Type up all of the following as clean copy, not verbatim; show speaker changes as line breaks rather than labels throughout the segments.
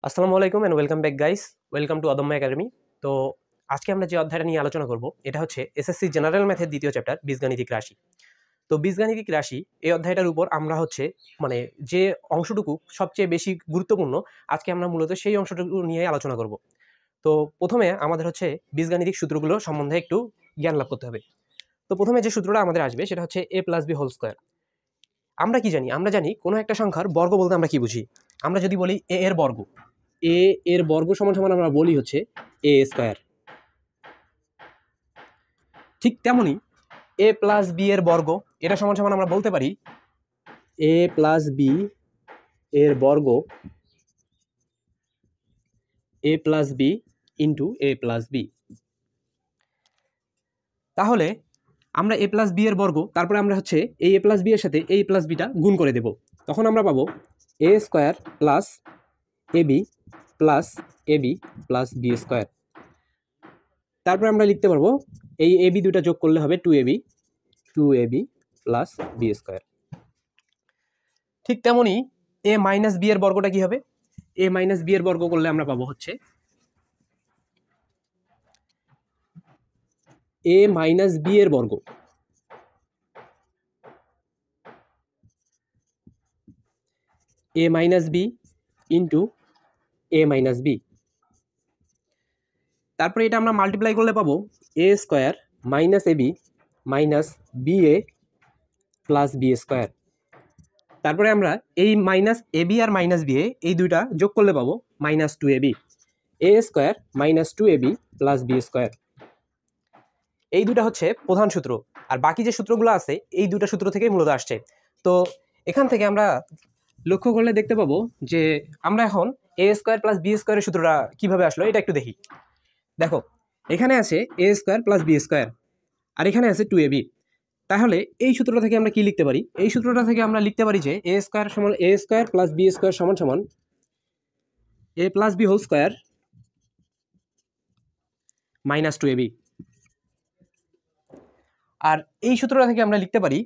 আসসালামু আলাইকুম and welcome back guys. Welcome to Adamya academy. তো আজকে আমরা যে অধ্যায়টা নিয়ে আলোচনা করব এটা হচ্ছে এসএসসি জেনারেল ম্যাথের দ্বিতীয় চ্যাপ্টার বীজগাণিতিক রাশি। তো বীজগাণিতিক রাশি এই অধ্যায়টার উপর আমরা হচ্ছে মানে যে অংশটুকু সবচেয়ে বেশি গুরুত্বপূর্ণ আজকে আমরা মূলত সেই অংশটুকু নিয়ে আলোচনা করব। তো প্রথমে আমাদের হচ্ছে বীজগাণিতিক সূত্রগুলো সম্বন্ধে একটু জ্ঞান লাভ করতে হবে। তো প্রথমে যে সূত্রটা আমাদের আসবে সেটা হচ্ছে a plus B whole square. আমরা কি জানি? আমরা জানি কোনো একটা সংখ্যার বর্গ বলতে আমরা কি বুঝি? আমরা যদি বলি a এর বর্গ, a এর বর্গ সমান সমান আমরা বলি হচ্ছে a স্কয়ার। ঠিক তেমনি a প্লাস b এর বর্গ এটা সমান সমান আমরা বলতে পারি a প্লাস b এর বর্গ a plus b into a plus b। তাহলে আমরা a প্লাস b এর বর্গ তারপরে আমরা হচ্ছে এই a প্লাস b এর সাথে a প্লাস bটা গুণ করে দেব, তখন আমরা পাবো a square plus ab plus ab plus b square. তারপরে আমরা লিখতে পারবো এই ab দুটা যোগ করলে হবে 2ab প্লাস b স্কয়ার। ঠিক তেমনি a মাইনাস b এর বর্গটা কি হবে? a মাইনাস b এর বর্গ করলে আমরা পাবো হচ্ছে a মাইনাস b এর বর্গ a minus b into a minus b। তারপরে এটা আমরা মাল্টিপ্লাই করলে পাবো a square minus ab minus ba plus b square. তারপরে আমরা এই মাইনাস ab আর মাইনাস ba এই দুইটা যোগ করলে পাবো minus 2ab, a square minus 2ab plus b square. এই দুটা হচ্ছে প্রধান সূত্র, আর বাকি যে সূত্রগুলো আছে এই দুটা সূত্র থেকেই মূলত আসছে। তো এখান থেকে আমরা লক্ষ্য করলে দেখতে পাবো যে আমরা এখন a স্কয়ার প্লাস b স্কয়ারের সূত্রটা কিভাবে আসলো এটা একটু দেখি। দেখো এখানে আছে a square plus b square আর এখানে আছে 2ab। তাহলে এই সূত্রটা থেকে আমরা কি লিখতে পারি? এই সূত্রটা থেকে আমরা লিখতে পারি যে a স্কয়ার সমান a square plus b square সমান সমান a plus b whole square minus 2ab। আর এই সূত্রটা থেকে আমরা লিখতে পারি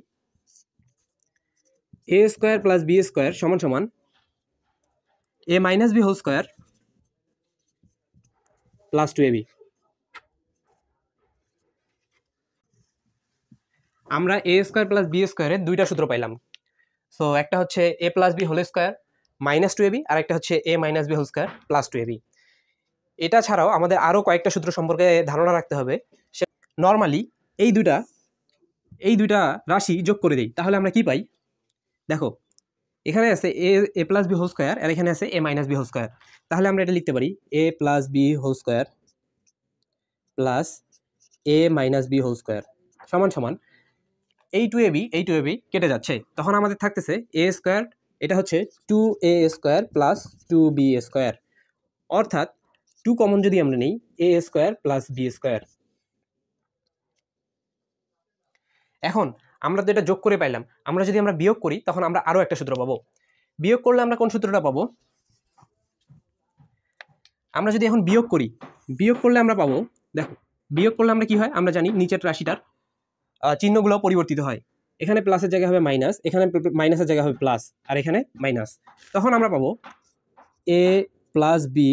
a square plus b square সমান সমান a minus b whole square plus 2ab। আমরা a স্কয়ার প্লাস b স্কয়ারের দুইটা সূত্র পাইলাম। সো একটা হচ্ছে a plus b whole square minus 2ab আর একটা হচ্ছে a minus b whole square plus 2ab। এটা ছাড়াও আমাদের আরও কয়েকটা সূত্র সম্পর্কে ধারণা রাখতে হবে। নর্মালি এই দুইটা রাশি যোগ করে দিই তাহলে আমরা কি পাই? দেখো এখানে আছে a plus B whole square আর এখানে আছে a minus B whole square. তাহলে আমরা এটা লিখতে পারি a plus B whole square plus a minus B whole square সমান সমান এই 2ab কেটে যাচ্ছে, তখন আমাদের থাকতেছে a স্কয়ার, এটা হচ্ছে 2a square plus 2b square, অর্থাৎ 2 কমন যদি আমরা নিই a square plus b square. এখন আমরা তো এটা যোগ করে পাইলাম, আমরা যদি আমরা বিয়োগ করি তখন আমরা আরও একটা সূত্র পাবো। বিয়োগ করলে আমরা কোন সূত্রটা পাবো? আমরা যদি এখন বিয়োগ করলে আমরা পাবো, দেখো বিয়োগ করলে আমরা কি হয় আমরা জানি নিচের রাশিটার চিহ্নগুলো পরিবর্তিত হয়। এখানে প্লাসের জায়গায় হবে মাইনাস, এখানে মাইনাসের জায়গায় হবে প্লাস আর এখানে মাইনাস। তখন আমরা পাবো a plus B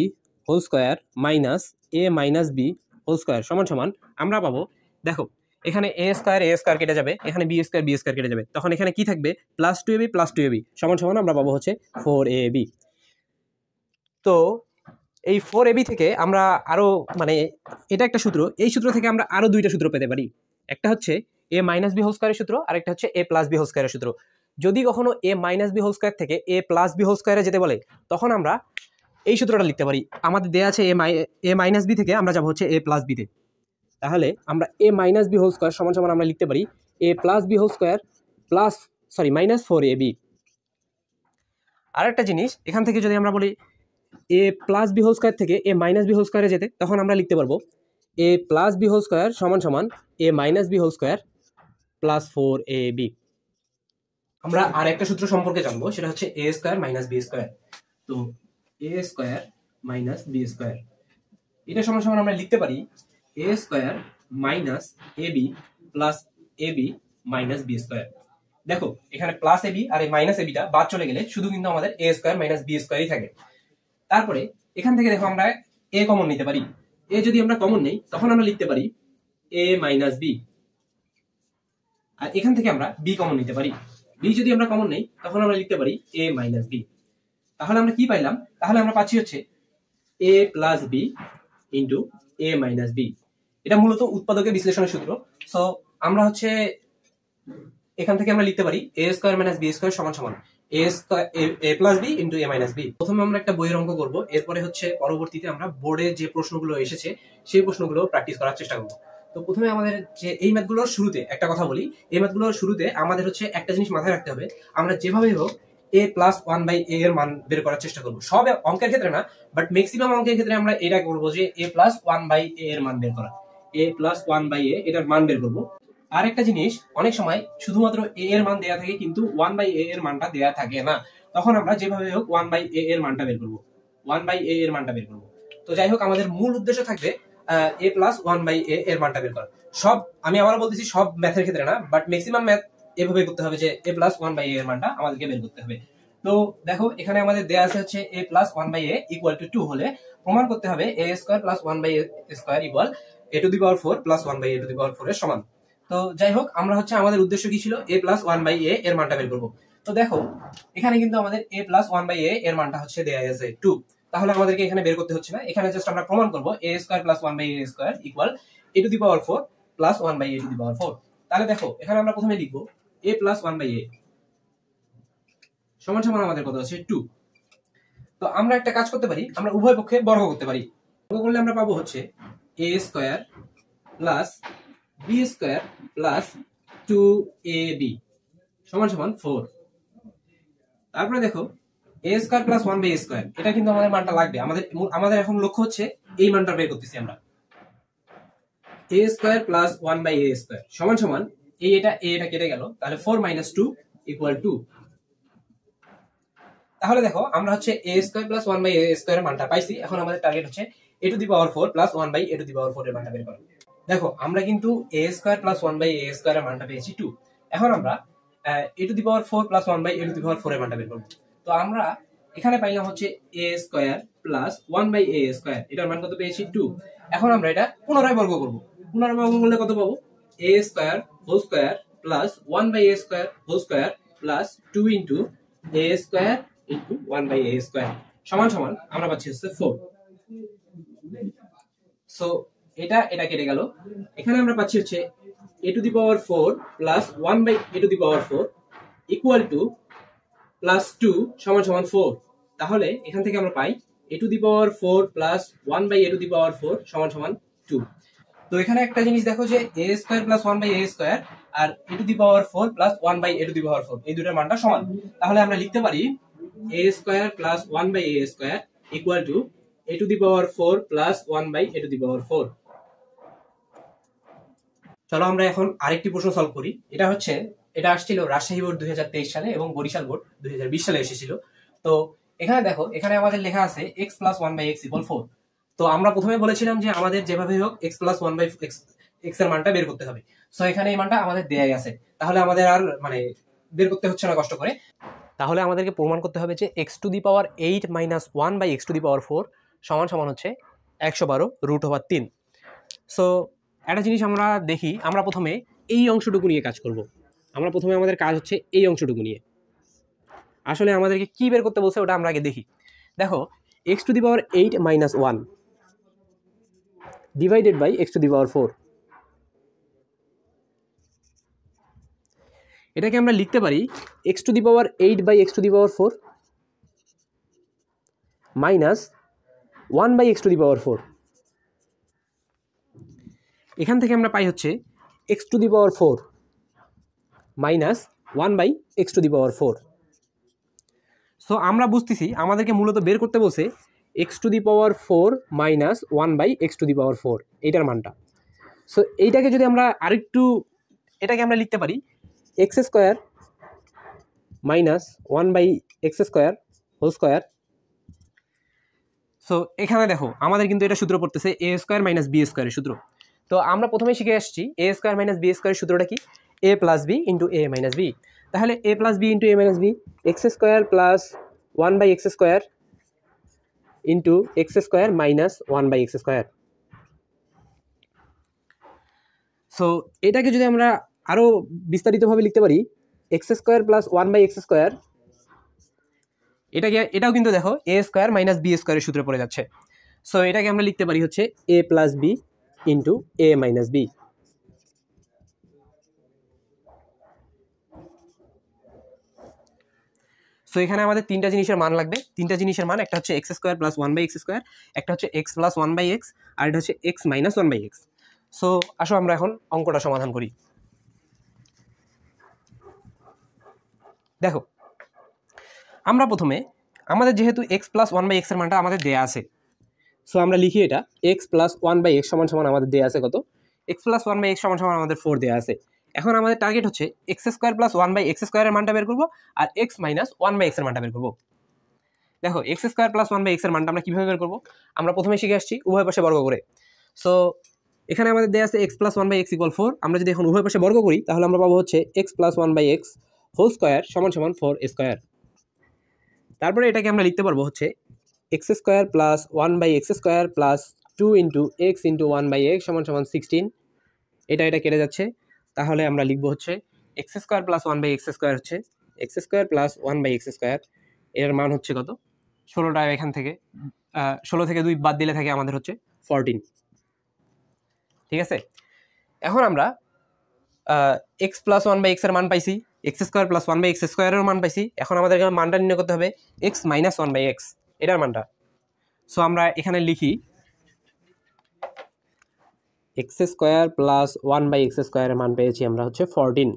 whole square minus a minus B whole square সমান সমান আমরা পাবো, দেখো এখানে a স্কয়ার কেটে যাবে, এখানে b স্কয়ার কেটে যাবে, তখন এখানে কি থাকবে প্লাস 2ab সমান সমান আমরা পাবো হচ্ছে 4ab। তো এই 4ab থেকে আমরা আরো মানে এটা একটা সূত্র, এই সূত্র থেকে আমরা আরো দুইটা সূত্র পেতে পারি। একটা হচ্ছে a মাইনাস বি হোল স্কয়ারের সূত্র আর একটা হচ্ছে a প্লাস বি হোল স্কয়ারের সূত্র। যদি কখনো a minus B whole square থেকে a প্লাস বি হোল স্কয়ারে যেতে বলে তখন আমরা এই সূত্রটা লিখতে পারি। আমাদের দেয়া আছে a মাইনাস বি থেকে আমরা যাবো হচ্ছে a প্লাস বিতে। তাহলে আমরা a minus B whole square সমান সমান আমরা লিখতে পারি a plus B whole square plus minus 4ab। আর একটা জিনিস এখান থেকে যদি আমরা বলি a plus B whole square থেকে a মাইনাস বি হোল স্কয়ারে যেতে, তখন আমরা লিখতে পারবো a plus B whole square সমান সমান a minus B whole square plus 4ab। আমরা আর একটা সূত্র সম্পর্কে জানবো, সেটা হচ্ছে a square minus B square. তো a square minus B square এটা সমান সমান আমরা লিখতে পারি a square minus ab plus ab minus B square. দেখো এখানে প্লাস ab আর এই মাইনাস abটা বাদ চলে গেলে শুধু কিন্তু আমাদের a স্কয়ার মাইনাস বি স্কয়ারই থাকে। তারপরে এখান থেকে দেখো আমরা এ কমন নিতে পারি। এ যদি আমরা কমন নেই তখন আমরা লিখতে পারি এ মাইনাস বি, আর এখান থেকে আমরা বি কমন নিতে পারি। বি যদি আমরা কমন নেই তখন আমরা লিখতে পারি এ মাইনাস বি। তাহলে আমরা কি পাইলাম? তাহলে আমরা পাচ্ছি হচ্ছে A plus B into A minus B. এটা মূলত উৎপাদকের বিশ্লেষণের সূত্র। সো আমরা হচ্ছে এখান থেকে আমরা লিখতে পারি A square minus B square সমান সমান এ plus B into A minus B. প্রথমে আমরা একটা বইয়ের অঙ্ক করবো, এরপরে হচ্ছে পরবর্তীতে আমরা বোর্ডে যে প্রশ্নগুলো এসেছে সেই প্রশ্নগুলো প্র্যাকটিস করার চেষ্টা করবো। তো প্রথমে আমাদের যে এই ম্যাথগুলোর শুরুতে একটা কথা বলি, এই ম্যাথগুলোর শুরুতে আমাদের হচ্ছে একটা জিনিস মাথায় রাখতে হবে, আমরা যেভাবে হোক এ প্লাস ওয়ান বাই এ এর মান বের করার চেষ্টা করবো। সব অঙ্কের ক্ষেত্রে না, বাট ম্যাক্সিমাম অঙ্কের ক্ষেত্রে আমরা এটা করবো যে এ প্লাস ওয়ান বাই এ এর মান বের করা, এ প্লাস ওয়ান বাই এ এটার মান বের করবো। আর একটা জিনিস, অনেক সময় শুধুমাত্র এ এর মান দেয়া থাকে কিন্তু ওয়ান বাই এ এর মানটা দেয়া থাকে না, তখন আমরা যেভাবে হোক ওয়ান বাই এ এর মানটা বের করবো, ওয়ান বাই এ এর মানটা বের করবো। তো যাই হোক, আমাদের মূল উদ্দেশ্য থাকবে এ প্লাস ওয়ান বাই এ এর মানটা বের করা। সব, আমি আবারও বলতেছি, সব ম্যাথের ক্ষেত্রে না, বাট ম্যাক্সিমাম ম্যাথ এভাবে করতে হবে যে এ প্লাস ওয়ান বাই এ এর মানটা আমাদেরকে বের করতে হবে। তো দেখো এখানে আমাদের দেয়া আছে হচ্ছে A plus one by A equal to 2 হলে প্রমাণ করতে হবে A square plus one by A square equal A to the power 4 plus one by A to the power 4 এর সমান। তো যাই হোক, আমরা হচ্ছে আমাদের উদ্দেশ্য কি ছিল? এ প্লাস ওয়ান বাই এ এর মানটা বের করবো। তো দেখো এখানে কিন্তু আমাদের এ প্লাস ওয়ান বাই এ এর মানটা হচ্ছে দেয়া আছে 2, তাহলে আমাদেরকে এখানে বের করতে হচ্ছে না, এখানে জাস্ট আমরা প্রমাণ করবো A square plus one by A square equal A to the power 4 plus one by A to the power 4। তাহলে দেখো এখানে আমরা প্রথমে লিখবো A plus one by A সমান সমান আমাদের কত আছে 2। তো আমরা একটা কাজ করতে পারি, আমরা উভয় পক্ষে বর্গ করতে পারি। বর্গ করলে আমরা পাবো হচ্ছে A square plus B square plus 2ab সমান সমান 4। তারপরে দেখো A square plus one by A square, এটা কিন্তু আমাদের মানটা লাগবে। আমাদের এখন লক্ষ্য হচ্ছে এই মানটা বের করতেছি আমরা। A square plus one by A square সমান সমান এটা কেটে গেল, তাহলে 4 মাইনাস 2 ইকুয়াল 2। তাহলে দেখো আমরা হচ্ছে A square plus one by A square এর মানটা পাইছি। এখন আমাদের টার্গেট হচ্ছে A to the power 4 plus one by A to the power 4 এর মানটা বের করা। দেখো আমরা কিন্তু A square plus one by A square এর মানটা পেয়েছি 2। এখন আমরা A to the power 4 plus one by A to the power 4 এর মানটা বের করবো। তো আমরা এখানে পাইলাম হচ্ছে A square plus one by A square, এটার মান কত পেয়েছি 2। এখন আমরা এটা পুনরায় বর্গ করবো। পুনরায় বর্গ করলে কত পাবো? A square whole square plus one by A square whole square plus 2 into A square into one by A square সমান সমান আমরা পাচ্ছি হচ্ছে 4। সো এটা কেটে গেল, এখানে আমরা পাচ্ছি হচ্ছে A to the power 4 plus one by A to the power 4 equal to plus 2 সমান সমান 4। তাহলে এখান থেকে আমরা পাই A to the power 4 plus one by A to the power 4 সমান সমান 2। তো এখানে একটা জিনিস দেখো যে A square plus one by A square আর A to the power 4 plus one by A to the power 4 এই দুটোর মানটা সমান। তাহলে আমরা লিখতে পারি A square plus one by A square equal to A to the power 4 plus one by A to the power 4। চলো আমরা এখন আরেকটি প্রশ্ন সলভ করি। এটা আসছিল রাজশাহী বোর্ড 2023 সালে এবং বরিশাল বোর্ড 2020 সালে এসেছিল। তো এখানে দেখো, এখানে আমাদের লেখা আছে x plus one by X equal 4। তো আমরা প্রথমে বলেছিলাম যে আমাদের যেভাবে হোক x plus one by X এর মানটা বের করতে হবে। সো এখানে এই মানটা আমাদের দেয়াই আছে, তাহলে আমাদের আর বের করতে হচ্ছে না কষ্ট করে। তাহলে আমাদেরকে প্রমাণ করতে হবে যে x to the power 8 minus 1 by x to the power 4 সমান সমান হচ্ছে 112√3। সো একটা জিনিস আমরা দেখি, আমরা প্রথমে এই অংশটুকু নিয়ে কাজ করব। আমাদের কাজ হচ্ছে এই অংশটুকু নিয়ে। আসলে আমাদেরকে কি বের করতে বলছে ওটা আমরা আগে দেখি। দেখো x to the power 8 minus 1 divided by x to the power 4, এটাকে আমরা লিখতে পারি x to the power 8 by x to the power 4 minus 1 by x to the power 4। এখান থেকে আমরা পাই হচ্ছে x to the power 4 minus 1 by x to the power 4। So আমরা বুঝতেছি আমাদেরকে মূলত বের করতে বলছে x to the power 4 minus 1 by x to the power 4 এইটার মানটা। সো এইটাকে যদি আমরা আরেকটু, এটাকে আমরা লিখতে পারি x square minus 1 by X square whole square. So এখানে দেখো আমাদের কিন্তু এটা সূত্র পড়তেছে এ স্কোয়ার মাইনাস বি স্কোয়ারের সূত্র। তো আমরা প্রথমে শিখে আসছি এ স্কোয়ার মাইনাস বি স্কোয়ারের সূত্রটা কি? A plus B into A minus B. তাহলে A plus B into A minus B, X square plus 1 by X square into X square minus 1/x²। So এটাকে যদি আমরা আরও বিস্তারিতভাবে লিখতে পারি x² প্লাস 1/x², এটাও কিন্তু দেখো a² মাইনাস b² সূত্রে পড়ে যাচ্ছে। সো এটাকে আমরা লিখতে পারি হচ্ছে a plus B into a minus B. So এখানে আমাদের তিনটা জিনিসের মান লাগবে। তিনটা জিনিসের মান, একটা হচ্ছে x² প্লাস 1/x², একটা হচ্ছে x প্লাস 1/x, আর এটা হচ্ছে x মাইনাস 1/x। সো আসো আমরা এখন অঙ্কটা সমাধান করি। দেখো আমরা প্রথমে আমাদের যেহেতু x প্লাস 1/x এর মানটা আমাদের দেয়া আছে, সো আমরা লিখি এটা x প্লাস 1/x সমান সমান আমাদের দেয়া আছে কত, x প্লাস 1/x সমান সমান আমাদের 4 দেয়া আছে। এখন আমাদের টার্গেট হচ্ছে x² প্লাস 1/x² এর মানটা বের করবো আর x মাইনাস 1/x এর মানটা বের করবো। দেখো x² প্লাস 1/x এর মানটা আমরা কীভাবে বের করবো, আমরা প্রথমে শিখে আসছি উভয় পাশে বর্গ করে। সো এখানে আমাদের দেয়া আছে x প্লাস 1/x = 4। আমরা যদি এখন উভয় পাশে বর্গ করি তাহলে আমরা পাবো হচ্ছে x plus 1/x whole square সমান সমান 4² তারপরে এটাকে আমরা লিখতে পারবো হচ্ছে x² plus 1/x² plus 2 into x into 1/x সমান সমান 16। এটা কেটে যাচ্ছে, তাহলে আমরা লিখবো হচ্ছে x² প্লাস 1/x² হচ্ছে x² প্লাস 1/x², এর মান হচ্ছে কত 16টা। এখান থেকে 16 থেকে 2 বাদ দিলে থাকে আমাদের হচ্ছে 14। ঠিক আছে, এখন আমরা x প্লাস 1/x এর মান পাইছি, x² প্লাস 1/x² এর মান পাইছি। এখন আমাদের মানটা নির্ণয় করতে হবে x মাইনাস 1/x এটার মানটা। সো আমরা এখানে লিখি x² প্লাস 1/x² এর মান পেয়েছি আমরা হচ্ছে 14।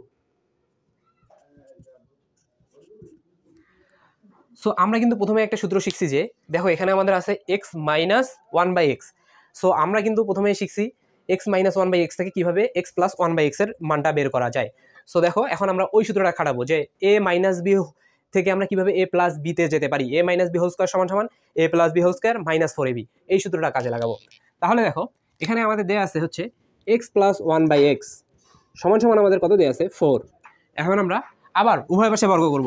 সো আমরা কিন্তু প্রথমে একটা সূত্র শিখছি যে দেখো এখানে আমাদের আছে x মাইনাস 1/x। সো আমরা কিন্তু প্রথমে শিখছি x মাইনাস 1/x থেকে কীভাবে x প্লাস 1/x এর মানটা বের করা যায়। সো দেখো এখন আমরা ওই সূত্রটা খাটাবো যে a মাইনাস বি থেকে আমরা কীভাবে a প্লাস বিতে যেতে পারি, a minus B whole square সমান সমান a plus B whole square minus 4ab, এই সূত্রটা কাজে লাগাবো। তাহলে দেখো এখানে আমাদের দেয়া আছে হচ্ছে x প্লাস 1/x সমান সমান আমাদের কত দেয়া আছে 4। এখন আমরা আবার উভয় পাশে বর্গ করব,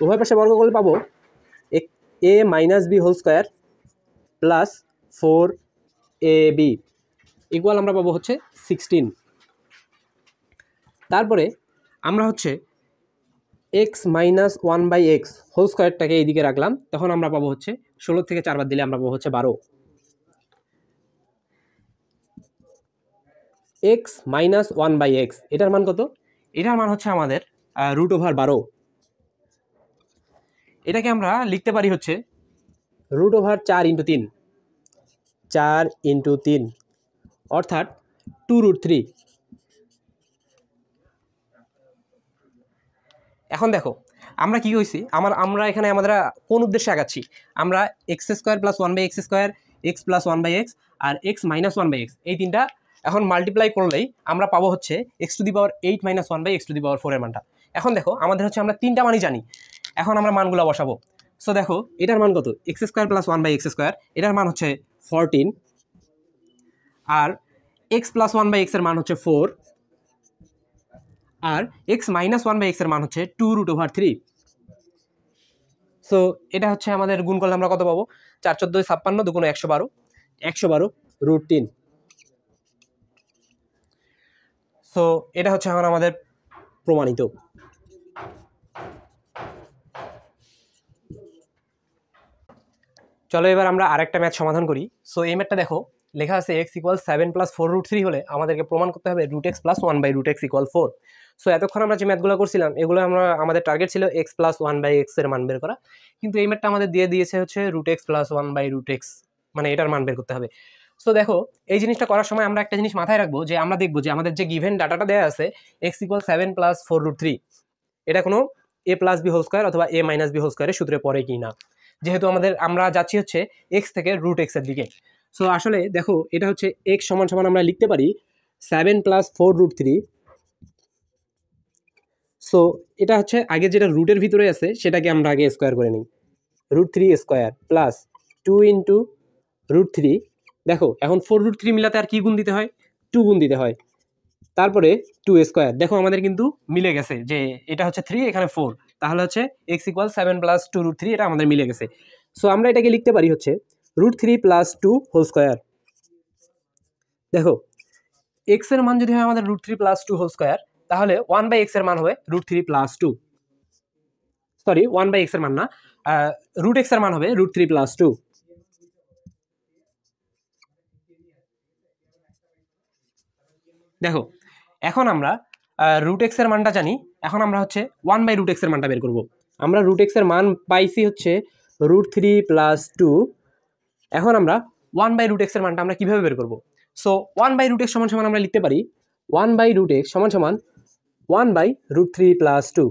উভয় পাশে বর্গ করলে পাবো a minus B whole square plus 4ab equal আমরা পাবো হচ্ছে 16। তারপরে আমরা হচ্ছে x মাইনাস 1/x হোল স্কোয়ারটাকে এইদিকে রাখলাম, তখন আমরা পাবো হচ্ছে 16 থেকে 4 বাদ দিলে আমরা পাবো হচ্ছে 12। x মাইনাস 1/x এটার মান কত, এটার মান হচ্ছে আমাদের √12। এটাকে আমরা লিখতে পারি হচ্ছে √4 ইন্টু 3, 4 ইন্টু 3 অর্থাৎ 2√3। এখন দেখো আমরা কি হয়েছি, আমরা এখানে আমরা কোন উদ্দেশ্যে আগাচ্ছি, আমরা x² plus 1/x², x plus 1/x আর x মাইনাস 1/x এই তিনটা এখন মাল্টিপ্লাই করলেই আমরা পাবো হচ্ছে x⁸ মাইনাস 1/x⁴ এর মানটা। এখন দেখো আমাদের হচ্ছে আমরা তিনটা মানই জানি, এখন আমরা মানগুলো বসাবো। সো দেখো এটার মান কত, x² প্লাস 1/x², এটার মান হচ্ছে 14, আর x প্লাস 1/x এর মান হচ্ছে 4, আর x মাইনাস 1/x এর মান হচ্ছে 2√3। সো এটা হচ্ছে আমাদের গুণ করলে আমরা কত পাবো, 4 14 56 2 112, 112√3। সো এটা হচ্ছে এখন আমাদের প্রমাণিত। চলো এবার আমরা আরেকটা ম্যাথ সমাধান করি। সো এই ম্যাথটা দেখো লেখা আছে x = 7 প্লাস 4√3 হলে আমাদেরকে প্রমাণ করতে হবে √x প্লাস 1/√x = 4। সো এতক্ষণ আমরা যে ম্যাথগুলো করছিলাম এগুলো আমাদের টার্গেট ছিল x প্লাস 1/x এর মান বের করা, কিন্তু এই ম্যাথটা আমাদের দিয়ে দিয়েছে হচ্ছে √x প্লাস 1/√x, মানে এটার মান বের করতে হবে। সো দেখো এই জিনিসটা করার সময় আমরা একটা জিনিস মাথায় রাখবো যে আমরা দেখবো যে আমাদের যে গিভেন ডাটাটা দেওয়া আছে x = 7 প্লাস 4√3 এটা কোনো a plus B whole square অথবা a মাইনাস বি হোল স্কোয়ারের সূত্রে পড়ে কি না, যেহেতু আমরা যাচ্ছি হচ্ছে x থেকে √x এর দিকে। সো আসলে দেখো এটা হচ্ছে x সমান সমান আমরা লিখতে পারি 7 প্লাস 4√3। সো এটা হচ্ছে আগে যেটা রুটের ভিতরে আছে সেটাকে আমরা আগে স্কোয়ার করে নিই, √3² প্লাস 2 ইন্টু √3। দেখো এখন 4√3 মিলাতে আর কি গুণ দিতে হয়, 2 গুণ দিতে হয়, তারপরে 2² দেখো আমাদের কিন্তু মিলে গেছে যে এটা হচ্ছে 3 এখানে 4, তাহলে হচ্ছে x = 7 প্লাস 2√3 এটা আমাদের মিলে গেছে। সো আমরা এটাকে লিখতে পারি হচ্ছে √3 + 2 হোল স্কোয়ার। দেখো এক্স এর মান যদি হয় আমাদের √3 + 2 হোল স্কোয়ার, তাহলে 1/x এর মান হবে √3 + 2, সরি 1/x এর মান না, √x এর মান হবে √3 + 2। দেখো এখন আমরা √x এর মানটা জানি, এখন আমরা হচ্ছে 1/√x এর মানটা বের করব। আমরা √x এর মান পাইছি হচ্ছে √3 + 2। এখন আমরা 1/√x এর মানটা আমরা কিভাবে বের করব? সো 1/√x সমান আমরা লিখতে পারি 1/√x সমান 1/√3 + 2।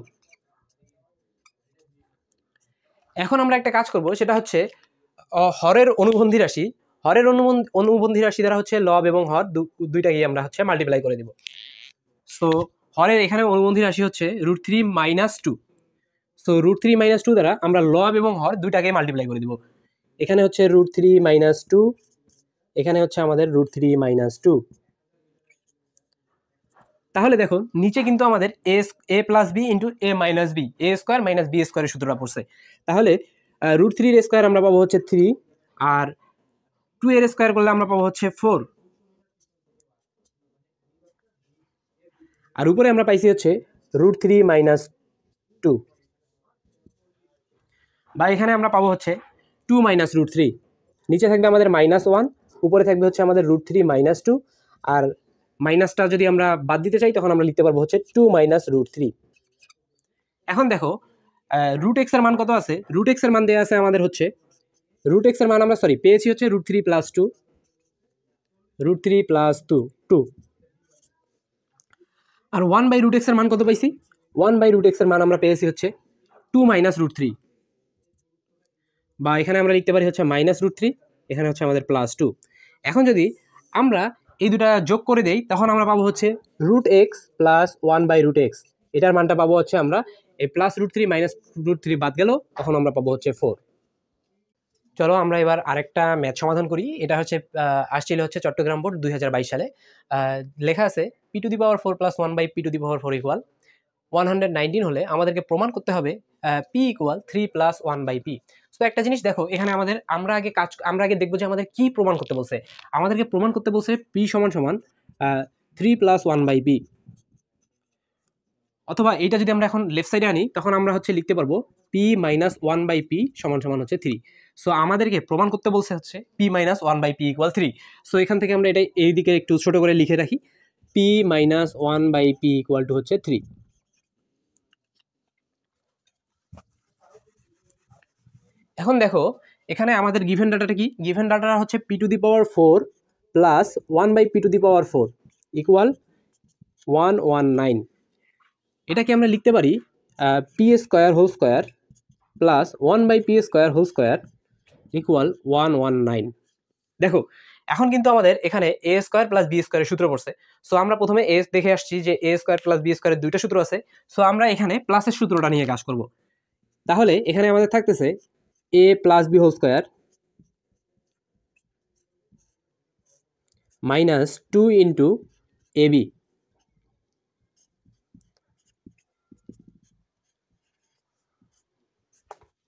এখন আমরা একটা কাজ করব, সেটা হচ্ছে হরের অনুবন্ধী রাশি, হরের অনুবন্ধী রাশি দ্বারা হচ্ছে লব এবং হর দুইটাকেই আমরা হচ্ছে মাল্টিপ্লাই করে দিব। সো হরের এখানে অনুবন্ধী রাশি হচ্ছে √3 - 2। সো √3 - 2 দ্বারা আমরা লব এবং হর দুইটাকে মাল্টিপ্লাই করে দিব। এখানে হচ্ছে √3 - 2, এখানে হচ্ছে আমাদের √3 - 2। তাহলে দেখো নিচে কিন্তু আমাদের a + b × a - b, a² - b² এর সূত্রটা পড়ছে। তাহলে √3 এর স্কোয়ার আমরা পাবো হচ্ছে 3, আর 2 এর স্কোয়ার করলে আমরা পাবো হচ্ছে 4, আর উপরে আমরা পাইছি হচ্ছে √3 - 2, বা এখানে আমরা পাবো হচ্ছে 2 - √3। নিচে থাকবে আমাদের -1, উপরে থাকবে হচ্ছে আমাদের √3 - 2, আর মাইনাসটা যদি আমরা বাদ দিতে চাই তখন আমরা লিখতে পারবো হচ্ছে 2 - √3। এখন দেখো √x এর মান কত আছে? √x এর মান দেওয়া আছে আমাদের হচ্ছে, √x এর মান আমরা পেয়েছি হচ্ছে √3 + 2, √3 + 2, আর 1/√x এর মান কত পাইছি? 1/√x এর মান আমরা পেয়েছি হচ্ছে 2 - √3, বা এখানে আমরা লিখতে পারি হচ্ছে -√3, এখানে হচ্ছে আমাদের +2। এখন যদি আমরা এই দুটা যোগ করে দেই তখন আমরা পাবো হচ্ছে √x + 1/√x, এটার মানটা পাবো হচ্ছে আমরা এই +√3 -√3 বাদ গেল, তখন আমরা পাবো হচ্ছে 4। চলো আমরা এবার আরেকটা ম্যাথ সমাধান করি। এটা হচ্ছে আসছিল হচ্ছে চট্টগ্রাম বোর্ড 2022 সালে। লেখা আছে p⁴ + 1/p⁴ = 119 হলে আমাদেরকে প্রমাণ করতে হবে p = 3 + 1/p। তো একটা জিনিস দেখো এখানে আমরা আগে দেখবো যে আমাদের কি প্রমাণ করতে বলছে। আমাদেরকে প্রমাণ করতে বলছে p = 3 + 1/p, অথবা এইটা যদি আমরা এখন লেফট সাইডে আনি তখন আমরা হচ্ছে লিখতে পারবো p - 1/p = হচ্ছে 3। সো আমাদেরকে প্রমাণ করতে বলছে হচ্ছে p - 1/p = 3। সো এখান থেকে আমরা এটা এই দিকে একটু ছোট করে লিখে রাখি, p - 1/p = হচ্ছে 3। এখন দেখো এখানে আমাদের গিভেন ডাটাটা কি? গিভেন ডাটাটা হচ্ছে p⁴ + 1/p⁴ = 119। এটাকে আমরা লিখতে পারি p² whole square + 1/p² whole square = 119। দেখো এখন কিন্তু আমাদের এখানে a² + b² এর সূত্র পড়ছে। সো আমরা প্রথমে a দেখে আসছি যে a² + b² এর দুইটা সূত্র আছে। সো আমরা এখানে প্লাসের সূত্রটা নিয়ে কাজ করব। তাহলে এখানে আমাদের থাকতেছে a + b whole square -2 × ab।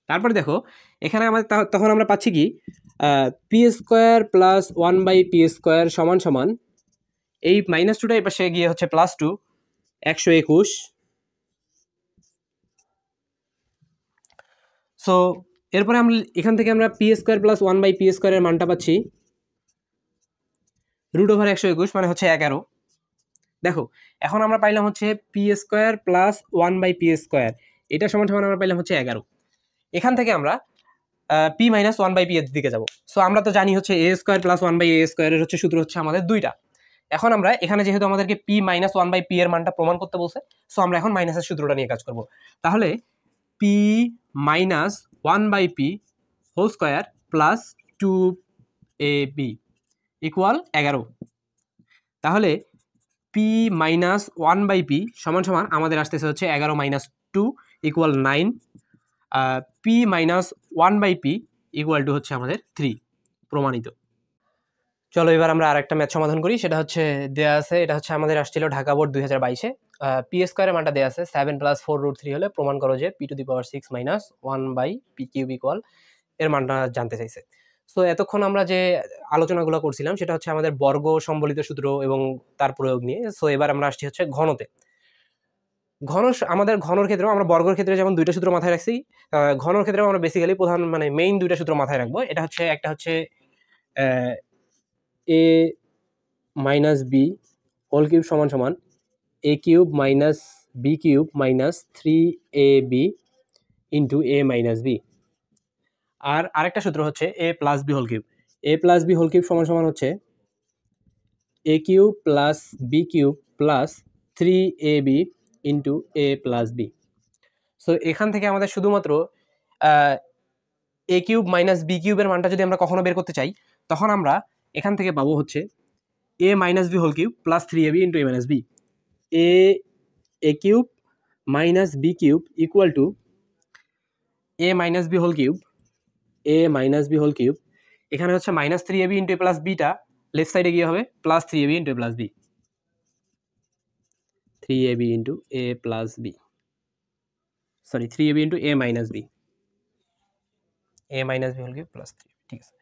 তারপরে দেখো এখানে আমাদের তখন আমরা পাচ্ছি কি p² + 1/p² সমান এই -2টা এই পাশে গিয়ে হচ্ছে +2, 121। সো এরপরে আমরা এখান থেকে আমরা p² + 1/p² এর মানটা পাচ্ছি √121 মানে হচ্ছে 11। দেখো এখন আমরা পাইলাম হচ্ছে p² + 1/p², এটা সমান আমরা পাইলাম হচ্ছে 11। এখান থেকে আমরা p - 1/p এর দিকে যাব। সো আমরা তো জানি হচ্ছে a² + 1/a² এর হচ্ছে সূত্র হচ্ছে আমাদের দুইটা। এখন আমরা এখানে যেহেতু আমাদেরকে p - 1/p এর মানটা প্রমাণ করতে বলছে, সো আমরা এখন মাইনাসের সূত্রটা নিয়ে কাজ করব। তাহলে p - 1/p² + 2ab = 11। তাহলে p - 1/p সমান আমাদের আসতেছে হচ্ছে 11 - 2 = 9। p - 1/p = হচ্ছে আমাদের 3, প্রমাণিত। চলো এবার আমরা আরেকটা ম্যাথ সমাধান করি। সেটা হচ্ছে দেয়া আছে, এটা হচ্ছে আমাদের আসছিল ঢাকা বোর্ড 2022-এ। p² এর মানটা দেয়া আছে 7 + 4√3 হলে প্রমাণ করো যে p⁶ - 1/p³ এর মানটা জানতে চাইছে। সো এতক্ষণ আমরা যে আলোচনাগুলো করছিলাম সেটা হচ্ছে আমাদের বর্গ সম্বলিত সূত্র এবং তার প্রয়োগ নিয়ে। সো এবার আমরা আসছি হচ্ছে ঘনতে। আমাদের ঘনর ক্ষেত্রেও আমরা বর্গের ক্ষেত্রে যেমন দুইটা সূত্র মাথায় রাখছি, ঘনর ক্ষেত্রেও আমরা বেসিক্যালি প্রধান মানে মেইন দুইটা সূত্র মাথায় রাখবো। এটা হচ্ছে একটা হচ্ছে A minus B whole cube সমান সমান A cube minus B cube minus 3ab into A minus B. আর আরেকটা সূত্র হচ্ছে A plus B whole cube. A plus B whole cube সমান সমান হচ্ছে A cube plus B cube plus 3ab into A plus B. So এখান থেকে আমাদের শুধুমাত্র এ কিউব মাইনাস বি কিউবের মানটা যদি আমরা কখনো বের করতে চাই, তখন আমরা এখান থেকে পাবো হচ্ছে A minus B whole cube plus 3ab into A minus B. A cube minus B cube equal to A minus B whole cube, A minus B whole cube, এখানে হচ্ছে minus 3ab into A plus বিটা left সাইডে গিয়ে হবে plus 3ab into A plus B, 3ab into A plus B, sorry 3ab into A minus B, A minus B whole cube plus 3, ঠিক আছে।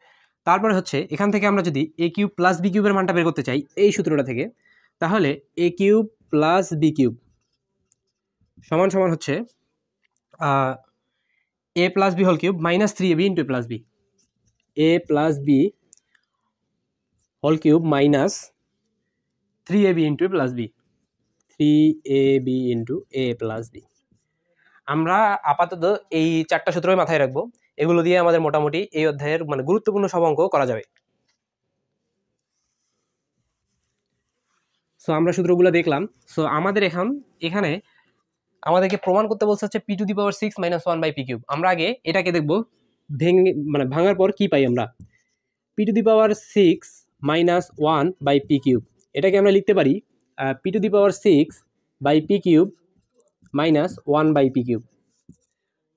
তারপরে হচ্ছে এখান থেকে আমরা যদি এ কিউব প্লাস বি কিউবের মানটা বের করতে চাই এই সূত্রটা থেকে, তাহলে A cube plus B cube সমান সমান হচ্ছে A plus B whole cube minus 3ab into A plus B, A plus B whole cube minus 3ab into A plus B, 3ab into A plus B. আমরা আপাতত এই চারটা সূত্রই মাথায় রাখবো, এগুলো দিয়ে আমাদের মোটামুটি এই অধ্যায়ের মানে গুরুত্বপূর্ণ সব অঙ্ক করা যাবে। সো আমরা সূত্রগুলো দেখলাম। সো আমাদের এখানে আমাদেরকে প্রমাণ করতে বলছে হচ্ছে P to the power 6 minus 1 by P cube. আমরা আগে এটাকে দেখবো মানে ভাঙার পর কি পাই আমরা। P to the power 6 minus 1 by P cube, এটাকে আমরা লিখতে পারি P to the power 6 by P cube minus 1 by P cube.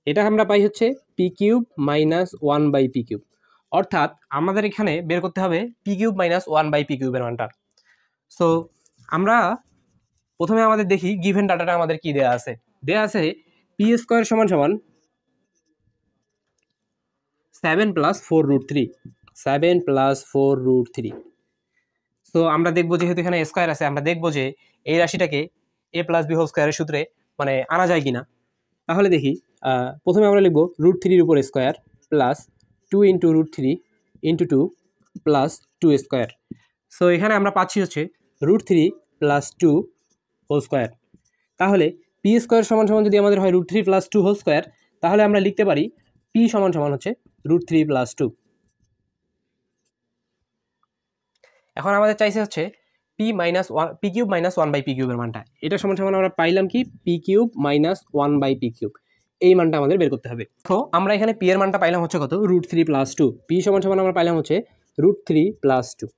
এটা আমরা পাই হচ্ছে P cube minus 1 by P cube. অর্থাৎ আমাদের এখানে বের করতে হবে P cube minus 1 by P কিউবের মানটা। সো আমরা প্রথমে আমাদের দেখি গিভেন ডাটাটা আমাদের কি দেয়া আছে। দেয়া আছে পি স্কোয়ার সমান সমান 7 plus 4 root 3, 7 plus 4 root 3। So আমরা দেখবো যেহেতু এখানে স্কোয়ার আছে, আমরা দেখবো যে এই রাশিটাকে এ প্লাস বি হোল স্কোয়ারের সূত্রে মানে আনা যায় কিনা। তাহলে দেখি প্রথমে আমরা লিখবো রুট 3-র উপর square plus 2 into root 3 into 2 plus 2 square. So এখানে আমরা পাচ্ছি হচ্ছে রুট 3 প্লাস 2 হোল স্কোয়ার। তাহলে পি স্কোয়ার সমান সমান যদি আমাদের হয় রুট 3 প্লাস 2 হোল স্কোয়ার, তাহলে আমরা লিখতে পারি পি সমান সমান হচ্ছে রুট 3 প্লাস 2। এখন আমাদের চাইছে হচ্ছে P minus 1 P cube minus 1 by P কিউবের মানটা। এটা সমান সমান আমরা পাইলাম কি P cube minus 1 by P cube, এই মানটা আমাদের বের করতে হবে। তো আমরা এখানে পি এর মানটা পাইলাম হচ্ছে কত, রুট 3 প্লাস 2। পি সমান সমান আমরা পাইলাম হচ্ছে রুট 3 প্লাস 2।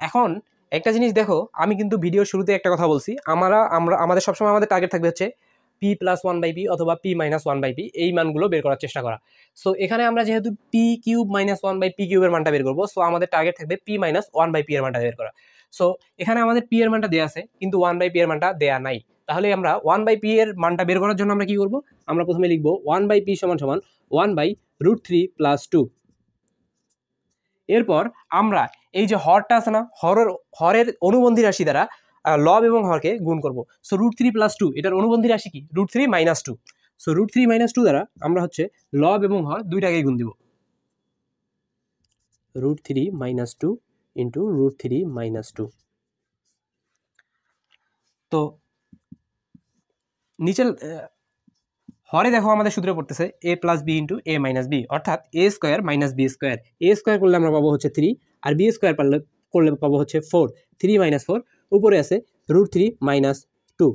এখন একটা জিনিস দেখো, আমি কিন্তু ভিডিওর শুরুতে একটা কথা বলছি, আমাদের সবসময় আমাদের টার্গেট থাকবে হচ্ছে পি প্লাস 1 বাই পি অথবা পি মাইনাস 1 বাই পি, এই মানগুলো বের করার চেষ্টা করা। সো এখানে আমরা যেহেতু P cube minus 1 by P কিউবের মানটা বের করবো, সো আমাদের টার্গেট থাকবে পি মাইনাস 1 বাই পি এর মানটা বের করা। সো এখানে আমাদের পি এর মানটা দেওয়া আছে কিন্তু 1 বাই পি এর মানটা দেয়া নাই। তাহলে আমরা 1 বাই পি এর মানটা বের করার জন্য আমরা কি করব, আমরা প্রথমে লিখবো 1 বাই পি সমান সমান 1 বাই রুট 3 প্লাস 2। এরপর আমরা এই যে হরটা আছে না, হরের অনুবন্ধী রাশি দ্বারা লব এবং হরকে গুণ করব। সো রুট 3 প্লাস 2 এটার অনুবন্ধী রাশি কি, root 3 minus 2। So root 3 minus 2 দ্বারা আমরা হচ্ছে লব এবং হর দুইটাকেই গুণ দিব, root 3 minus 2 into root 3 minus 2। তো নিচে হরে দেখো আমাদের সূত্রে পড়তেছে A plus B into A minus B, অর্থাৎ A square minus B square. A square করলে আমরা পাবো হচ্ছে 3, আর বি স্কোয়ার করলে পাবো হচ্ছে 4। 3 মাইনাস 4, উপরে আছে রুট 3 মাইনাস 2।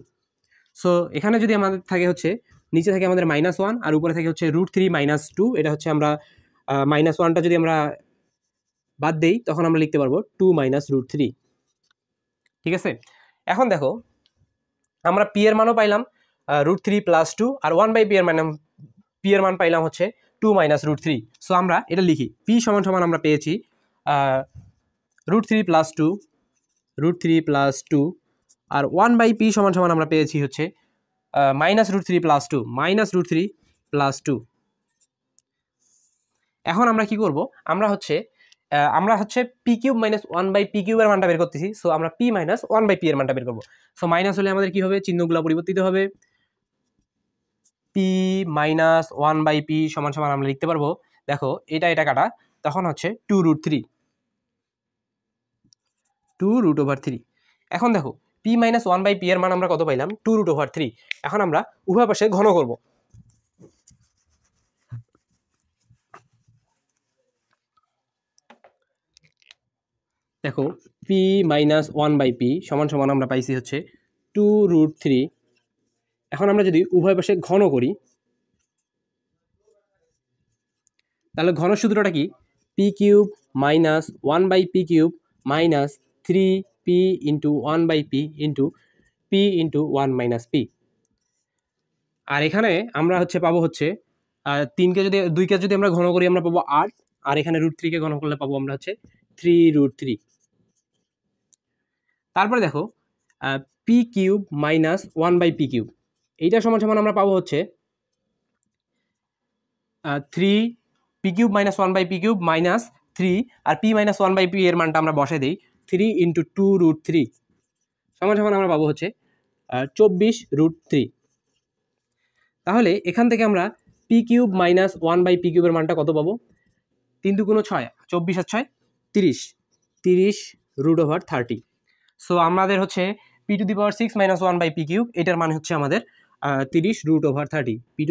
সো এখানে যদি আমাদের থাকে হচ্ছে নিচে থাকে আমাদের মাইনাস 1 আর উপরে থাকে হচ্ছে রুট 3 মাইনাস 2। এটা হচ্ছে আমরা মাইনাস 1টা যদি আমরা বাদ দেই তখন আমরা লিখতে পারবো 2 মাইনাস রুট 3। ঠিক আছে, এখন দেখো আমরা পি এর মানও পাইলাম রুট 3 প্লাস 2, আর 1 বাই পি এর মান পাইলাম হচ্ছে 2 মাইনাস রুট 3। সো আমরা এটা লিখি পি সমান সমান আমরা পেয়েছি রুট 3 প্লাস 2, রুট 3 প্লাস 2, আর 1 বাই পি সমান সমান আমরা পেয়েছি হচ্ছে minus root 3 plus 2, minus root 3 plus 2। এখন আমরা কি করব, আমরা হচ্ছে পি কিউব মাইনাস 1/p কিউবের মানটা বের করতেছি। সো আমরা p মাইনাস 1/p এর মানটা বের করব। সো মাইনাস হলে আমাদের কি হবে, চিহ্নগুলো পরিবর্তিত হবে। p মাইনাস 1/p সমান সমান আমরা লিখতে পারবো, দেখো এটা কাটা, তখন হচ্ছে 2√3। এখন দেখো p মাইনাস 1/p এর মান আমরা কত পাইলাম, 2√3। এখন আমরা উভয় পাশে ঘন করব। দেখো p মাইনাস 1/p সমান সমান আমরা পাইছি হচ্ছে 2√3। এখন আমরা যদি উভয় পাশে ঘন করি, তাহলে ঘন সূত্রটা কি, p cube minus 1/p cube minus 3p into 1/p into p into 1 minus p। আর এখানে আমরা পাবো 3কে যদি 2কে যদি আমরা ঘন করি আমরা পাবো 8, আর এখানে √3কে ঘন করলে পাবো আমরা 3√3। তারপরে দেখো p cube minus 1/p cube, এইটা সমান সমান আমরা পাবো 3p cube minus 1/p cube minus 3, আর p মাইনাস 1/p এর মানটা আমরা বসাই দিই 3 ইন্টু 2√3 সমান সমান আমরা পাবো 24√3। তাহলে এখান থেকে আমরা p কিউব মাইনাস 1/p কিউবের মানটা কত পাবো, 3 × 6 24 আর 6 30√30। সো আমাদের p⁶ মাইনাস 1/p কিউব, এটার মানে আমাদের 30√30। p⁶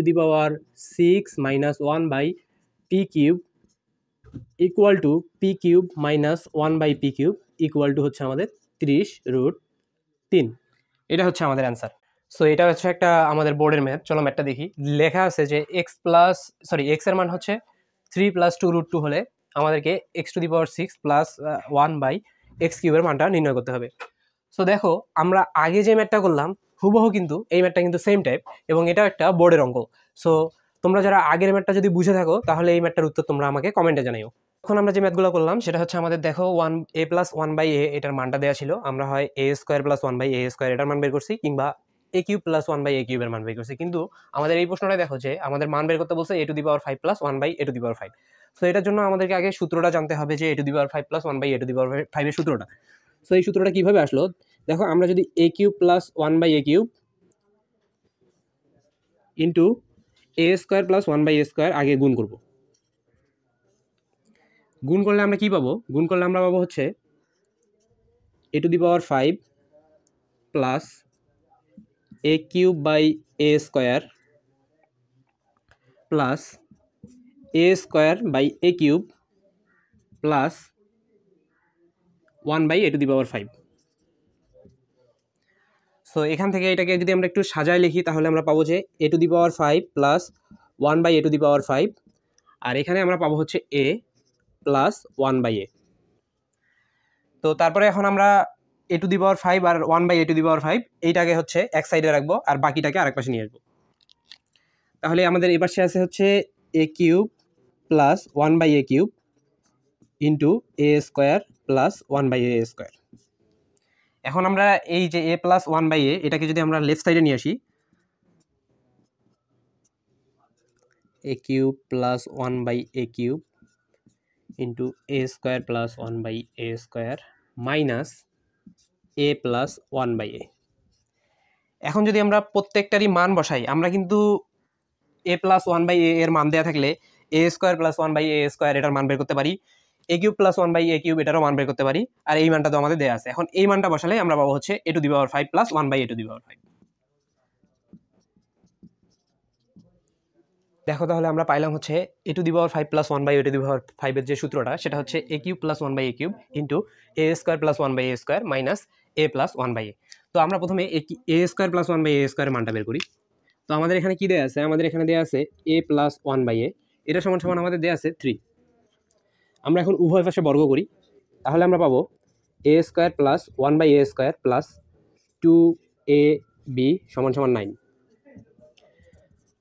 minus 1/p cube equal two p cube minus 1/p cube equal two আমাদের 30√3। এটা আমাদের অ্যান্সার। সো এটা একটা আমাদের বোর্ডের ম্যাথ। চলো ম্যাথটা দেখি। লেখা আছে যে x এর মান 3 + 2√2 হলে আমাদেরকে x⁶ প্লাস 1/x কিউবের মানটা নির্ণয় করতে হবে। সো দেখো আমরা আগে যে ম্যাথটা করলাম হুবহু কিন্তু এই ম্যাথটা কিন্তু সেম টাইপ, এবং এটা একটা বোর্ডের অঙ্ক। সো তোমরা যারা আগের ম্যাথটা যদি বুঝে থাকো তাহলে এই ম্যাথটার উত্তর তোমরা আমাকে কমেন্টে জানাও। এখন আমরা যে ম্যাথগুলো করলাম সেটা আমাদের দেখো a + 1/a এটার মানটা দেওয়া ছিল, আমরা হয় a² + 1/a² এটার মান বের করছি, কিংবা a³ + 1/a³ এর মান বের করছি। কিন্তু আমাদের এই প্রশ্নটাই দেখো যে আমাদের মান বের করতে বলছে a⁵ + 1/a⁵। সো এটার জন্য আমাদেরকে আগে সূত্রটা জানতে হবে যে a⁵ + 1/a⁵ এর সূত্রটা। সো এই সূত্রটা কিভাবে আসলো, দেখো আমরা যদি a³ + 1/a³ into a² + 1/a² আগে গুণ করব। গুণ করলে আমরা কি পাবো, গুণ করলে আমরা পাবো a⁵ plus a³ plus a² plus 1/a⁵। So এখান থেকে এটাকে যদি আমরা একটু সাজায় লিখি তাহলে আমরা পাবো যে a⁵ প্লাস 1/a⁵, আর এখানে আমরা পাবো a প্লাস 1/a। তো তারপরে এখন আমরা a⁵ আর 1/a⁵ এইটাকে এক সাইডে রাখবো আর বাকিটাকে আরেক পাশে নিয়ে আসবো। তাহলে আমাদের এই পাশে আছে a³ plus 1/a³ into a² plus 1/a²। এখন আমরা এই যে a প্লাস 1/a এটাকে যদি আমরা লেফট সাইডে নিয়ে আসি, a³ plus 1/a³ into a² plus 1/a² minus a plus 1/a। এখন যদি আমরা প্রত্যেকটারই মান বসাই, আমরা কিন্তু a প্লাস 1/a এর মান দেওয়া থাকলে a² প্লাস 1/a² এটার মান বের করতে পারি, a³ প্লাস 1/a³ এটারও মান বের করতে পারি, আর এই মানটা তো আমাদের দেওয়া আছে। এখন এই মানটা বসালে আমরা পাবো a⁵ প্লাস 1/a⁵। দেখো তাহলে আমরা পাইলাম a⁵ প্লাস 1/a⁵ এর যে সূত্রটা সেটা a³ plus 1/a³ into a² plus 1/a² minus a plus 1/a। তো আমরা প্রথমে a² প্লাস 1/a² এর মানটা বের করি। তো আমাদের এখানে কি দেওয়া আছে, আমাদের এখানে দেওয়া আছে a প্লাস 1/a, এটা সমান সমান আমাদের দেওয়া আছে 3। আমরা এখন উভয় পাশে বর্গ করি, তাহলে আমরা পাবো a² plus 1/a² plus 2ab সমান সমান 9,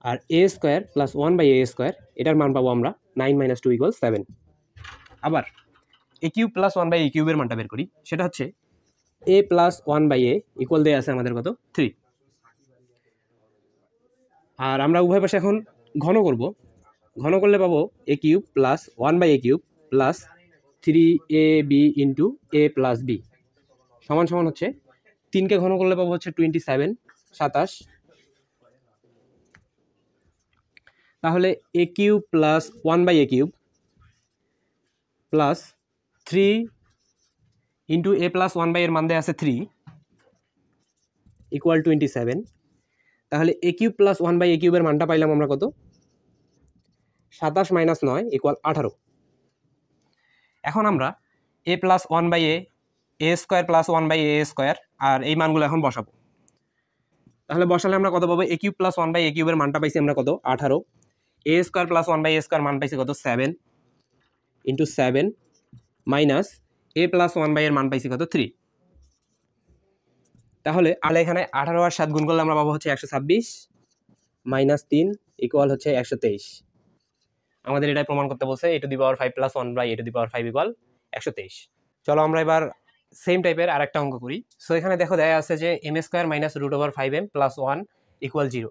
আর a² প্লাস 1/a² এটার মান পাবো আমরা 9 - 2 = 7। আবার a³ প্লাস 1/a³ এর মানটা বের করি, সেটা a প্লাস 1/a ইকুয়াল দেওয়া আছে আমাদের কত 3। আর আমরা উভয় পাশে এখন ঘন করব, ঘন করলে পাবো A cube plus 1/a³ plus 3ab into a plus b সমান সমান হচ্ছে 3কে ঘন করলে পাবো হচ্ছে 27 27। তাহলে a³ plus 1/a³ plus 3 into a plus 1/a এর মান দেয়া আছে 3 ইকুয়াল 27। তাহলে a³ প্লাস 1/a³ এর মানটা পাইলাম আমরা কত, 27 মাইনাস 9 ইকুয়াল 18। এখন আমরা a plus 1/a a square plus 1/a² আর এই মানগুলো এখন বসাবো। তাহলে বসালে আমরা কত পাবো, a³ প্লাস 1/a³ এর মানটা পাইছি আমরা কত 18, a স্কোয়ার প্লাস 1/a² মান পাইছি কত 7 into 7 minus a plus 1/a এর মান পাইছি কত 3। তাহলে এখানে 18 আর 7 গুণ করলে আমরা পাবো হচ্ছে 126 মাইনাস 3 ইকুয়াল হচ্ছে 123। আমাদের এটাই প্রমাণ করতে বলছে a⁵ প্লাস 1/a⁵ ইকুয়াল 123। চলো আমরা এবার সেম টাইপের আরেকটা অঙ্ক করি। সো এখানে দেখো দেয়া আছে যে m² minus √5m plus 1 equal 0।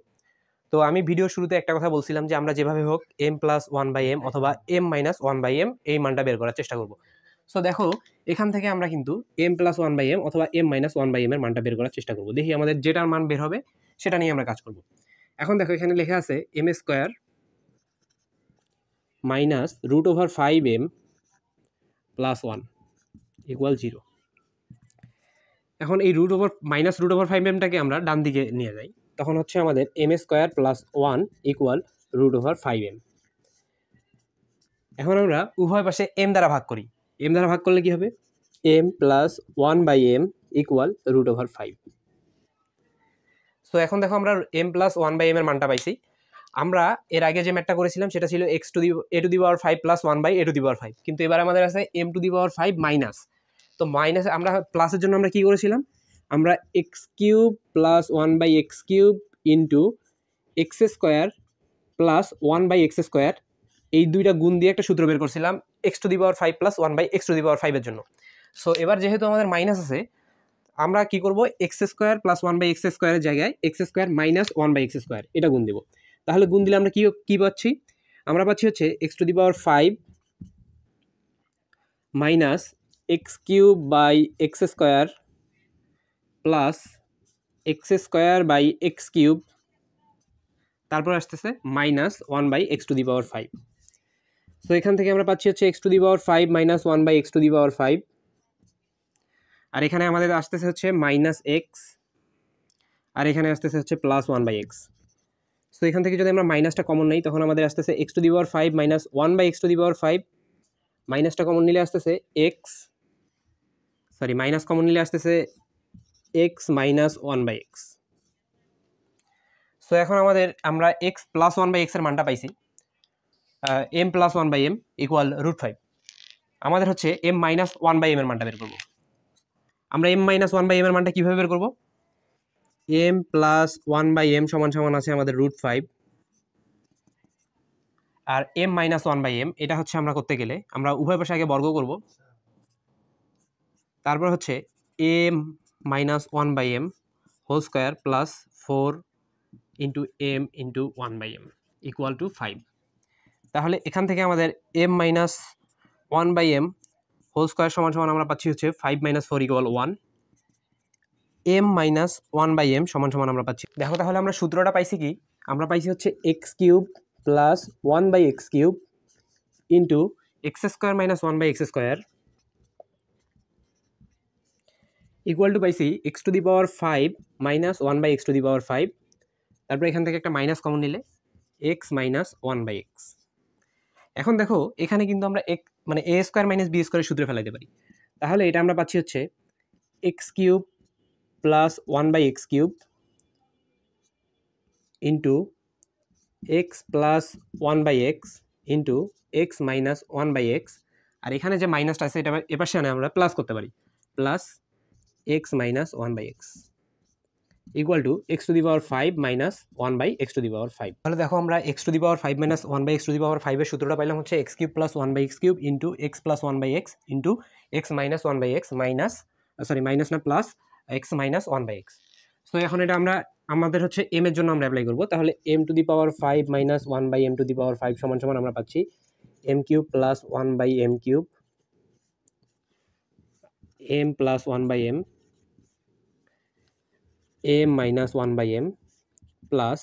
তো আমি ভিডিও শুরুতে একটা কথা বলছিলাম যে আমরা যেভাবে হোক m প্লাস 1/m অথবা m মাইনাস 1/m এই মানটা বের করার চেষ্টা করব। সো দেখো এখান থেকে আমরা কিন্তু m প্লাস 1/m অথবা m মাইনাস 1/m এর মানটা বের করার চেষ্টা করব। দেখি আমাদের যেটার মান বের হবে সেটা নিয়ে আমরা কাজ করব। এখন দেখো এখানে লেখা আছে m² minus √5m plus 1 equal 0। এখন এই মাইনাস √5mটাকে আমরা ডান দিকে নিয়ে যাই, তখন হচ্ছে আমাদের m² প্লাস 1 ইকুয়াল √5m। এখন আমরা উভয় পাশে m দ্বারা ভাগ করি। m দ্বারা ভাগ করলে কি হবে, m plus 1/m equal √5। So এখন দেখো আমরা m প্লাস 1/m এর মানটা পাইছি। আমরা এর আগে যে ম্যাথটা করেছিলাম সেটা ছিল a⁵ প্লাস 1/a⁵, কিন্তু এবার আমাদের আছে m⁵ মাইনাস। তো মাইনাস আমরা প্লাসের জন্য আমরা কি করেছিলাম, আমরা x³ plus 1/x³ into x² plus 1/x² এই দুইটা গুণ দিয়ে একটা সূত্র বের করছিলাম x⁵ প্লাস 1/x⁵ এর জন্য। সো এবার যেহেতু আমাদের মাইনাস আছে, আমরা কি করব, x² প্লাস 1/x² এর জায়গায় x² মাইনাস 1/x² এটা গুণ দেব। তাহলে গুণ দিলে আমরা কি পাচ্ছি, আমরা পাচ্ছি হচ্ছে x⁵ minus x³ plus x²/x³ তারপর আসতেছে মাইনাস 1/x⁵। সো এখান থেকে আমরা পাচ্ছি হচ্ছে x⁵ মাইনাস 1/x⁵, আর এখানে আমাদের আসতেছে হচ্ছে মাইনাস x, আর এখানে আসতেছে হচ্ছে প্লাস 1/x। সো এখান থেকে যদি আমরা মাইনাসটা কমন নেই তখন আমাদের আসতেছে x⁵ মাইনাস 1/x⁵, মাইনাসটা কমন নিলে আসতেছে মাইনাস কমন নিলে আসতেছে x মাইনাস 1/x। সো এখন আমরা x প্লাস 1/x এর মানটা পাইছি, m প্লাস 1/m ইকুয়াল √5। আমাদের হচ্ছে m মাইনাস 1/m এর মানটা বের করবো। আমরা m মাইনাস 1/m এর মানটা কীভাবে বের করবো, m প্লাস 1/m সমান সমান আছে আমাদের √5, আর m মাইনাস 1/m এটা হচ্ছে আমরা করতে গেলে আমরা উভয় পাশে আগে বর্গ করব, তারপর হচ্ছে m minus 1/m whole square plus 4 into m into 1/m equal to 5। তাহলে এখান থেকে আমাদের m minus 1/m whole square সমান সমান আমরা পাচ্ছি হচ্ছে 5 minus 4 equal 1, m minus 1/m সমান সমান আমরা পাচ্ছি। দেখো তাহলে আমরা সূত্রটা পাইছি কি, আমরা পাইছি হচ্ছে x³ plus 1/x³ into x² minus 1/x² equal to পাইছি x⁵ মাইনাস 1/x⁵। তারপর এখান থেকে একটা মাইনাস কমন নিলে x মাইনাস 1/x। এখন দেখো এখানে কিন্তু আমরা মানে a² মাইনাস b² সূত্রে ফেলাইতে পারি। তাহলে এটা আমরা পাচ্ছি হচ্ছে x³ plus 1/x³ into x plus 1/x into x minus 1/x, আর এখানে যে মাইনাসটা আছে এটা এপাশে আনে আমরা প্লাস করতে পারি, plus x minus 1/x equal to x⁵ minus 1/x⁵। তাহলে দেখো আমরা x⁵ মাইনাস 1/x⁵ এর সূত্রটা পাইলাম হচ্ছে x³ plus 1/x³ into x plus 1/x into x minus 1/x minus minus না plus x minus 1/x। So এখন এটা আমরা আমাদের হচ্ছে এম এর জন্য আমরা অ্যাপ্লাই করবো, তাহলে M to the power 5 minus 1 by M to the power 5 সমান সমান আমরা পাচ্ছি M cube plus 1 by M cube, M plus 1 by M, M minus 1 by M plus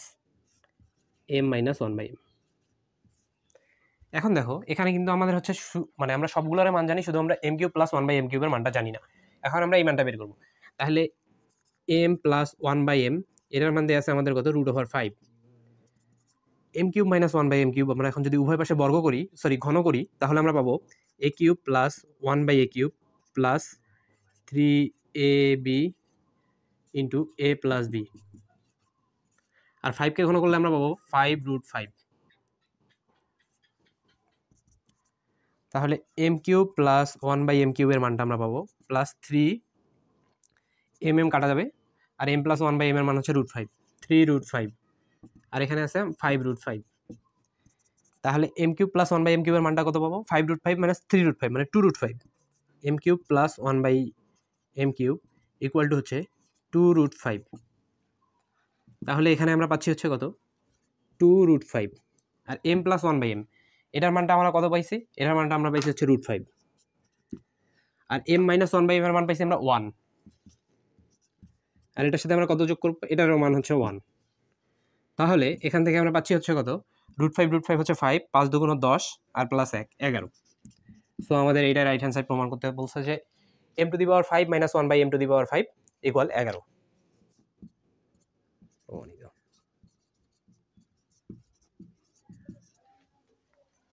M minus 1 by M. এখন দেখো এখানে কিন্তু আমাদের হচ্ছে মানে আমরা সবগুলোর মান জানি, শুধু আমরা M cube plus 1 by M কিউবের মানটা জানি না। এখন আমরা এই মানটা বের করবো, তাহলে এম প্লাস 1 বাই এম এটার মান দেওয়া আছে আমাদের কত, √5। M cube minus 1 by M cube আমরা এখন যদি উভয় পাশে বর্গ করি, সরি ঘন করি, তাহলে আমরা পাবো A cube plus 1 by A cube plus 3ab into A plus B, আর 5কে ঘন করলে আমরা পাবো 5√5। তাহলে M cube plus 1 by M কিউবের মানটা আমরা পাবো প্লাস 3 এম কাটা যাবে, আর এম প্লাস 1 বাই এম এর মান হচ্ছে √5, 3√5, আর এখানে আছে 5√5। তাহলে M cube plus 1 by M কিউবের মানটা কত পাবো, 5√5 মাইনাস 3√5 মানে 2√5। M cube plus 1 by M cube equal to হচ্ছে 2√5। তাহলে এখানে আমরা পাচ্ছি হচ্ছে কত, 2√5। আর এম প্লাস 1 বাই এম এটার মানটা আমরা কত পাইছি, এটার মানটা আমরা পাইছি হচ্ছে √5। আর এম মাইনাস 1 বাই এম এর মান পাইছি আমরা 1, আর এটার সাথে আমরা কত যোগ করব, এটারও মান হচ্ছে 1। তাহলে এখান থেকে আমরা পাচ্ছি হচ্ছে কত, √5 হচ্ছে 5, 5 2 10 আর প্লাস 1 11। সো আমাদের এইটা রাইট হ্যান্ড সাইড প্রমাণ করতে বলছে যে M to the power 5 minus 1 by M to the power 5 equal 11।